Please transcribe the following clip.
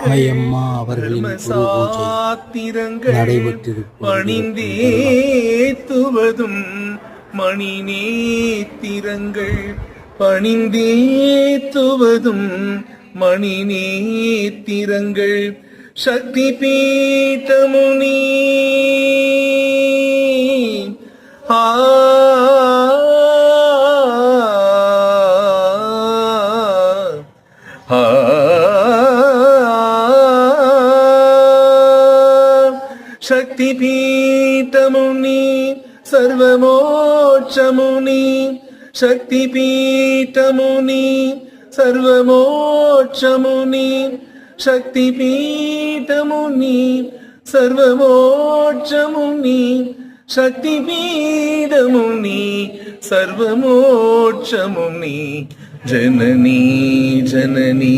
ஆயம்மா அவர்களின் குரு பூஜை நடைபெற்றிருப்பதும் மணி நேத்திரங்கள் பணிந்தேத்துவதும் மணி நேத்திரங்கள் சக்தி பீட்டமுனி சக்தி பீட்டமுனி சர்வமோட்சமுனி சக்தி பீட்டமுனி சர்வமோட்சமுனி சக்தி பீட்டமுனி சர்வமோட்சமுனி சக்தி பீடமுனி சர்வமோட்சமுனி ஜனனி ஜனனி